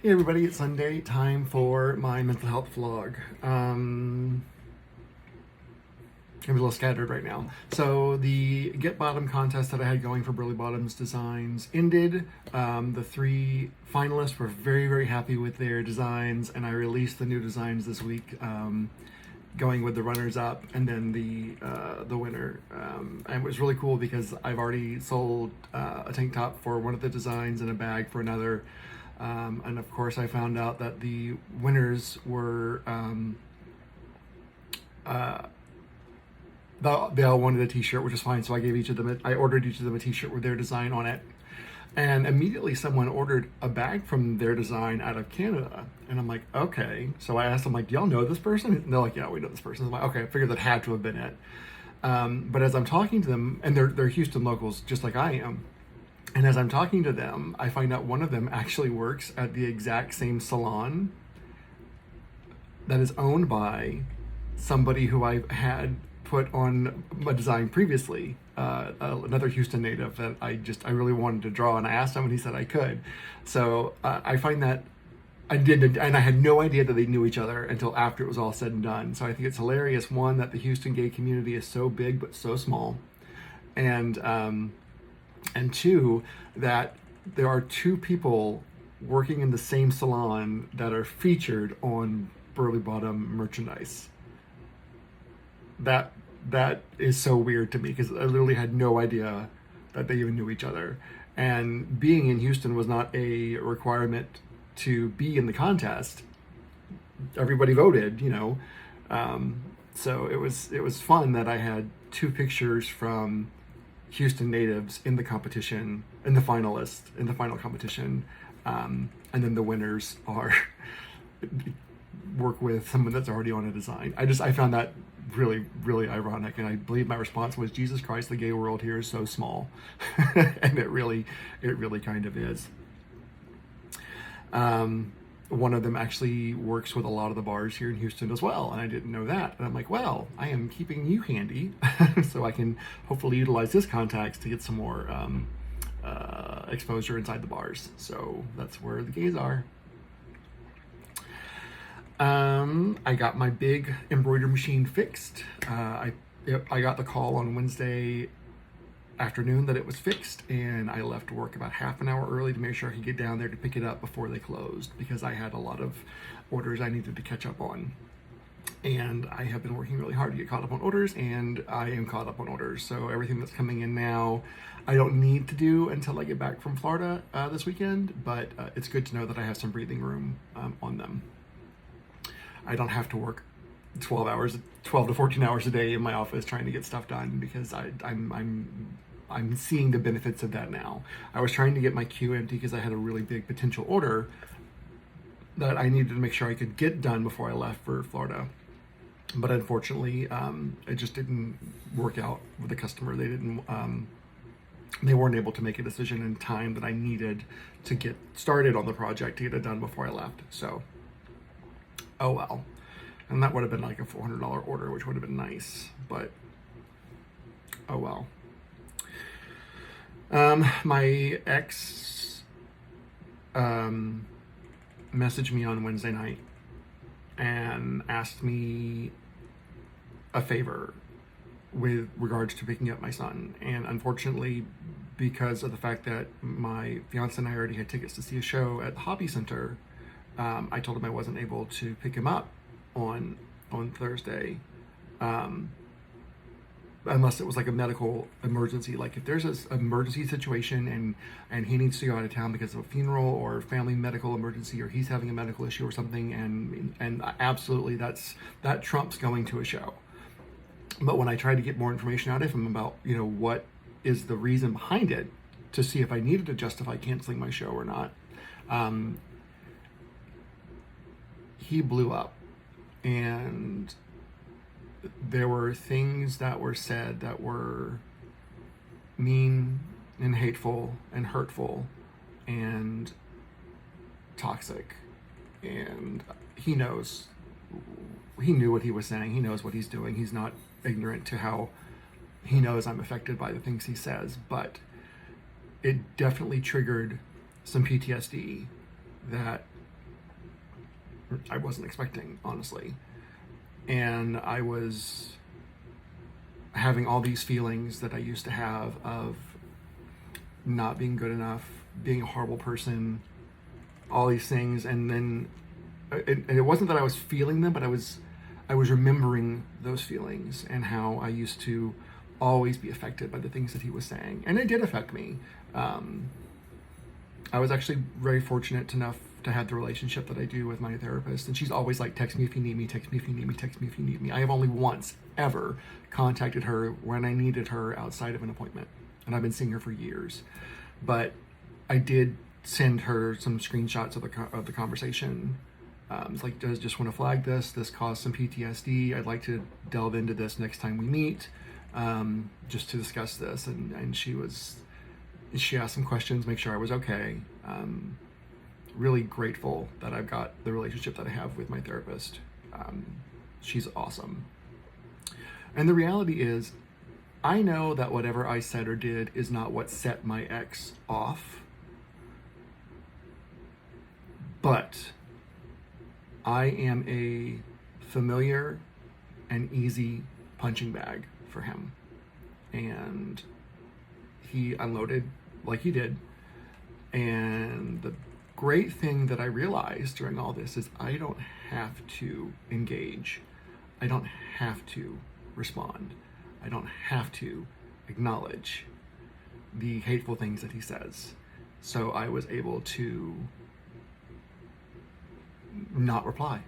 Hey everybody, it's Sunday, time for my mental health vlog. I'm a little scattered right now. So the Get Bottom contest that I had going for Burley Bottoms Designs ended. The three finalists were very, very happy with their designs, and I released the new designs this week, going with the runners-up and then the winner. And it was really cool because I've already sold a tank top for one of the designs and a bag for another. And of course, I found out that the winners were they all wanted a T-shirt, which is fine. So I ordered each of them a T-shirt with their design on it, and immediately someone ordered a bag from their design out of Canada. And I'm like, okay. So I asked them, like, do y'all know this person? And they're like, yeah, we know this person. I'm like, okay, I figured that had to have been it. But as I'm talking to them, and they're Houston locals, just like I am. And as I'm talking to them, I find out one of them actually works at the exact same salon that is owned by somebody who I had put on a design previously, another Houston native that I really wanted to draw, and I asked him, and he said I could. So I find that I did, and I had no idea that they knew each other until after it was all said and done. So I think it's hilarious, one, that the Houston gay community is so big but so small, and two, that there are two people working in the same salon that are featured on Burley Bottom merchandise. That is so weird to me because I literally had no idea that they even knew each other. And being in Houston was not a requirement to be in the contest. Everybody voted, you know. So it was fun that I had two pictures from Houston natives in the competition, in the final competition, and then the winners are work with someone that's already on a design. I found that really, really ironic, and I believe my response was, Jesus Christ, the gay world here is so small. And it really kind of is. One of them actually works with a lot of the bars here in Houston as well, and I didn't know that. And I'm like, well, I am keeping you handy so I can hopefully utilize this contacts to get some more exposure inside the bars. So that's where the gays are. I got my big embroidery machine fixed. I got the call on Wednesday afternoon that it was fixed, and I left work about half an hour early to make sure I could get down there to pick it up before they closed, because I had a lot of orders I needed to catch up on. And I have been working really hard to get caught up on orders, and I am caught up on orders. So everything that's coming in now, I don't need to do until I get back from Florida this weekend, but it's good to know that I have some breathing room on them. I don't have to work 12 to 14 hours a day in my office trying to get stuff done, because I'm seeing the benefits of that now. I was trying to get my queue empty because I had a really big potential order that I needed to make sure I could get done before I left for Florida. But unfortunately, it just didn't work out with the customer. They weren't able to make a decision in time that I needed to get started on the project to get it done before I left. So, oh well. And that would have been like a $400 order, which would have been nice, but oh well. My ex messaged me on Wednesday night and asked me a favor with regards to picking up my son. And unfortunately, because of the fact that my fiance and I already had tickets to see a show at the Hobby Center, I told him I wasn't able to pick him up on Thursday, unless it was like a medical emergency. Like if there's an emergency situation and he needs to go out of town because of a funeral or family medical emergency, or he's having a medical issue or something, and absolutely that trumps going to a show. But when I tried to get more information out of him about, you know, what is the reason behind it, to see if I needed to justify canceling my show or not, he blew up. And there were things that were said that were mean and hateful and hurtful and toxic. And he knew what he was saying. He knows what he's doing. He's not ignorant to how he knows I'm affected by the things he says. But it definitely triggered some PTSD that I wasn't expecting, honestly. And I was having all these feelings that I used to have of not being good enough, being a horrible person, all these things. And then it wasn't that I was feeling them, but I was remembering those feelings and how I used to always be affected by the things that he was saying. And it did affect me. I was actually very fortunate enough to have the relationship that I do with my therapist. And she's always like, text me if you need me, text me if you need me, text me if you need me. I have only once ever contacted her when I needed her outside of an appointment. And I've been seeing her for years. But I did send her some screenshots of the conversation. It's like, just want to flag this. This caused some PTSD. I'd like to delve into this next time we meet, just to discuss this. And she asked some questions, make sure I was okay. Really grateful that I've got the relationship that I have with my therapist. She's awesome. And the reality is, I know that whatever I said or did is not what set my ex off. But I am a familiar and easy punching bag for him. And he unloaded like he did. And the great thing that I realized during all this is I don't have to engage. I don't have to respond. I don't have to acknowledge the hateful things that he says. So I was able to not reply.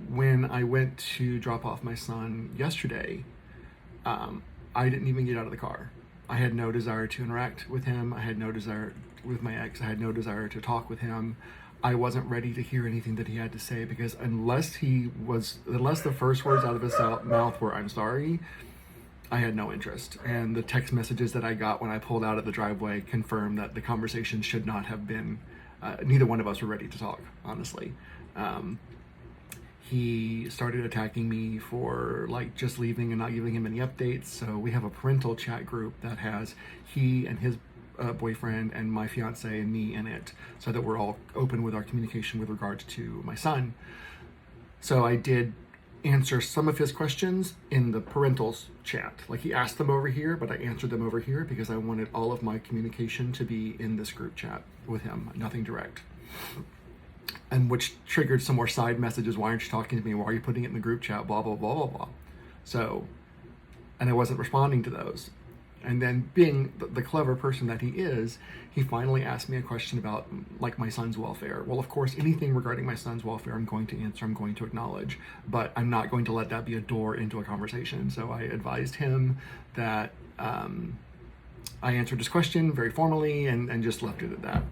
When I went to drop off my son yesterday, I didn't even get out of the car. I had no desire to interact with him. I had no desire with my ex. I had no desire to talk with him. I wasn't ready to hear anything that he had to say, because unless the first words out of his mouth were, "I'm sorry," I had no interest. And the text messages that I got when I pulled out of the driveway confirmed that the conversation should not have been, neither one of us were ready to talk, honestly. He started attacking me for like just leaving and not giving him any updates. So we have a parental chat group that has he and his boyfriend and my fiance and me in it, so that we're all open with our communication with regards to my son. So I did answer some of his questions in the parentals chat. Like, he asked them over here, but I answered them over here because I wanted all of my communication to be in this group chat with him, nothing direct. And which triggered some more side messages. Why aren't you talking to me? Why are you putting it in the group chat? Blah, blah, blah, blah, blah. So, and I wasn't responding to those. And then, being the clever person that he is, he finally asked me a question about like my son's welfare. Well, of course, anything regarding my son's welfare, I'm going to answer, I'm going to acknowledge, but I'm not going to let that be a door into a conversation. So I advised him that I answered his question very formally and just left it at that.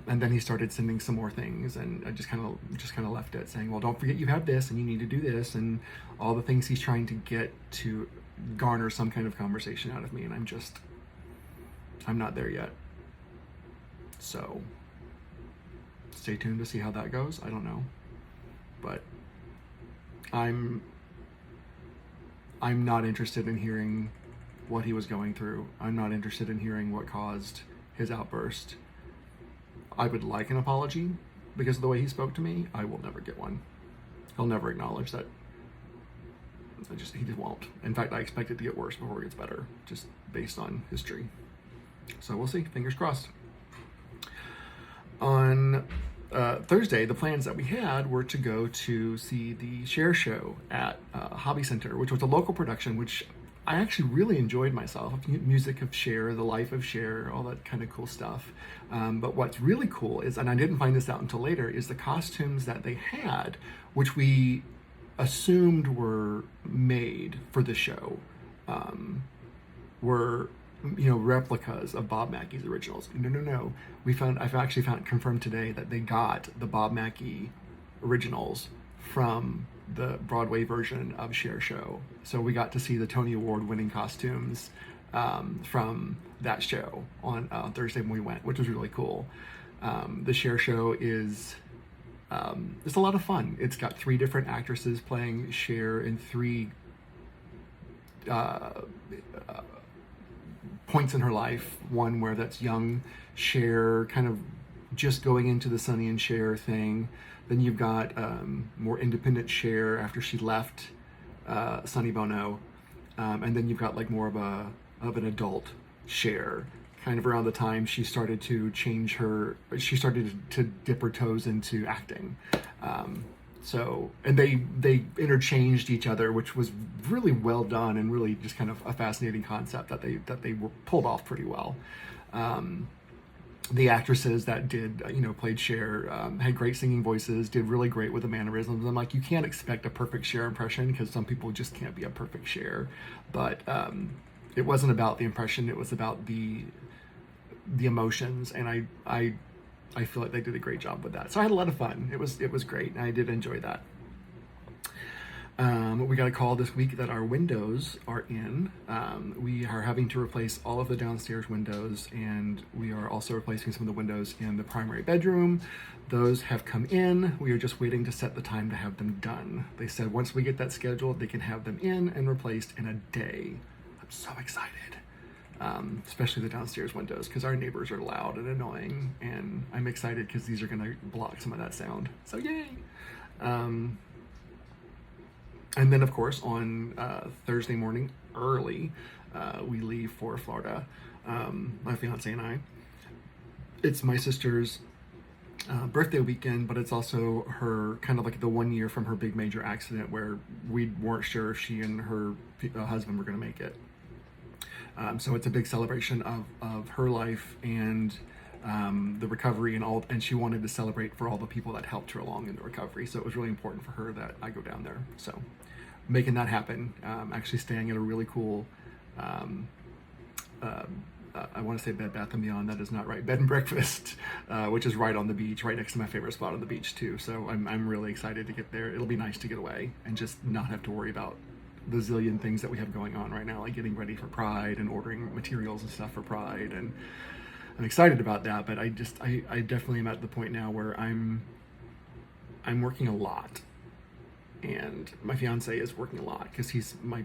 And then he started sending some more things, and I just kind of left it, saying, well, don't forget you have this and you need to do this, and all the things he's trying to get to garner some kind of conversation out of me. And I'm not there yet. So stay tuned to see how that goes. I don't know, but I'm not interested in hearing what he was going through. I'm not interested in hearing what caused his outburst. I would like an apology because of the way he spoke to me. I will never get one. He'll never acknowledge that. He just won't. In fact, I expect it to get worse before it gets better, just based on history. So we'll see. Fingers crossed. On Thursday, the plans that we had were to go to see the Cher show at Hobby Center, which was a local production, which I actually really enjoyed myself. Music of Cher, the life of Cher, all that kind of cool stuff. But what's really cool is, and I didn't find this out until later, is the costumes that they had, which we assumed were made for the show, were replicas of Bob Mackey's originals. No. I've actually found confirmed today that they got the Bob Mackie originals from the Broadway version of Cher show. So we got to see the Tony Award winning costumes from that show on Thursday when we went, which was really cool. The Cher show is it's a lot of fun. It's got 3 different actresses playing Cher in 3 points in her life. One where that's young Cher, kind of just going into the Sonny and Cher thing. Then you've got more independent Cher after she left Sonny Bono, and then you've got like more of an adult Cher, kind of around the time she started to she started to dip her toes into acting. And they interchanged each other, which was really well done and really just kind of a fascinating concept that they were pulled off pretty well. The actresses that did, played Cher, had great singing voices, did really great with the mannerisms. I'm like, you can't expect a perfect Cher impression because some people just can't be a perfect Cher. But it wasn't about the impression; it was about the emotions, and I feel like they did a great job with that. So I had a lot of fun. It was great, and I did enjoy that. We got a call this week that our windows are in. We are having to replace all of the downstairs windows, and we are also replacing some of the windows in the primary bedroom. Those have come in. We are just waiting to set the time to have them done. They said once we get that scheduled, they can have them in and replaced in a day. I'm so excited. Especially the downstairs windows, because our neighbors are loud and annoying, and I'm excited because these are going to block some of that sound. So yay! And then, of course, on Thursday morning early, we leave for Florida, my fiance and I. It's my sister's birthday weekend, but it's also her kind of like the 1 year from her big major accident where we weren't sure if she and her husband were going to make it. So it's a big celebration of her life and the recovery and she wanted to celebrate for all the people that helped her along in the recovery. So it was really important for her that I go down there. So making that happen, actually staying at a really cool, I want to say Bed Bath & Beyond, that is not right, bed and breakfast, which is right on the beach, right next to my favorite spot on the beach too. So I'm really excited to get there. It'll be nice to get away and just not have to worry about the zillion things that we have going on right now, like getting ready for Pride and ordering materials and stuff for Pride, and I'm excited about that. But I definitely am at the point now where I'm working a lot, and my fiance is working a lot because he's my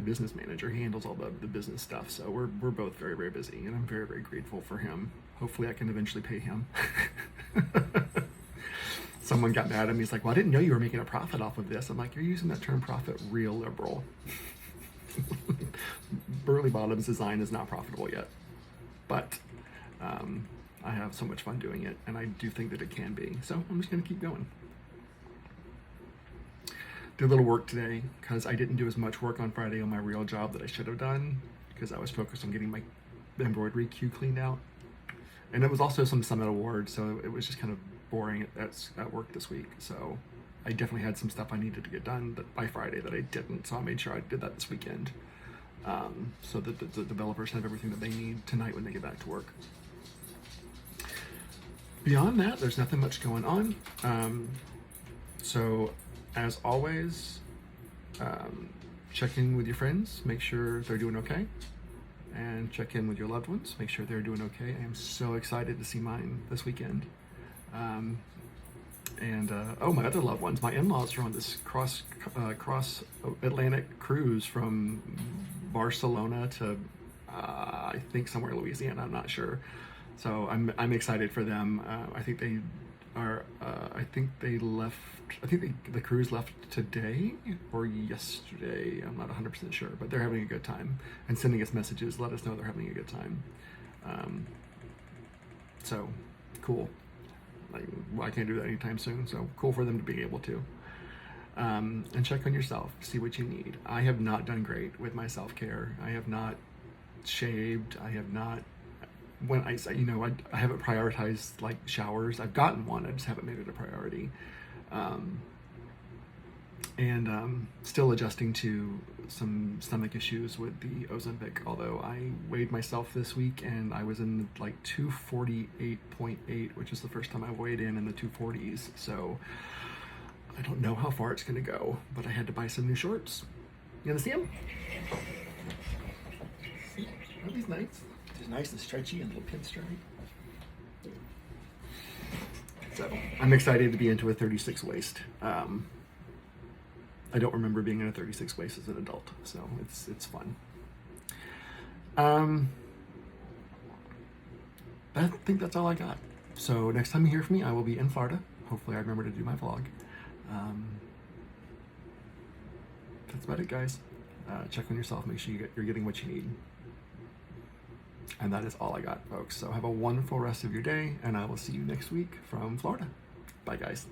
business manager. He handles all the business stuff, so we're both very, very busy, and I'm very, very grateful for him. Hopefully I can eventually pay him. Someone got mad at me. He's like, well, I didn't know you were making a profit off of this. I'm like, you're using that term profit real liberal. Burley Bottoms design is not profitable yet, but I have so much fun doing it, and I do think that it can be. So I'm just going to keep going. Did a little work today because I didn't do as much work on Friday on my real job that I should have done because I was focused on getting my embroidery queue cleaned out. And it was also some Summit Awards, so it was just kind of boring at work this week. So I definitely had some stuff I needed to get done by Friday that I didn't, so I made sure I did that this weekend, so that the developers have everything that they need tonight when they get back to work. Beyond that, there's nothing much going on. So as always, check in with your friends, make sure they're doing okay, and check in with your loved ones, make sure they're doing okay. I am so excited to see mine this weekend. My other loved ones, my in-laws are on this cross Atlantic cruise from Barcelona to I think somewhere in Louisiana. I'm not sure. So I'm excited for them. I think they are. I think the cruise left today or yesterday. I'm not 100% sure, but they're having a good time and sending us messages, let us know they're having a good time. So cool. I can't do that anytime soon, so cool for them to be able to. And check on yourself, see what you need. I have not done great with my self-care. I have not shaved. I have not, I haven't prioritized like showers. I've gotten one, I just haven't made it a priority. Still adjusting to some stomach issues with the Ozempic, although I weighed myself this week and I was in like 248.8, which is the first time I weighed in the 240s. So I don't know how far it's going to go, but I had to buy some new shorts. You want to see them? See? Aren't these nice? They're nice and stretchy and a little pinstripe. So I'm excited to be into a 36 waist. I don't remember being in a 36 waist as an adult, so it's fun. I think that's all I got. So next time you hear from me, I will be in Florida. Hopefully I remember to do my vlog. That's about it, guys. Check on yourself, make sure you're getting what you need. And that is all I got, folks. So have a wonderful rest of your day, and I will see you next week from Florida. Bye, guys.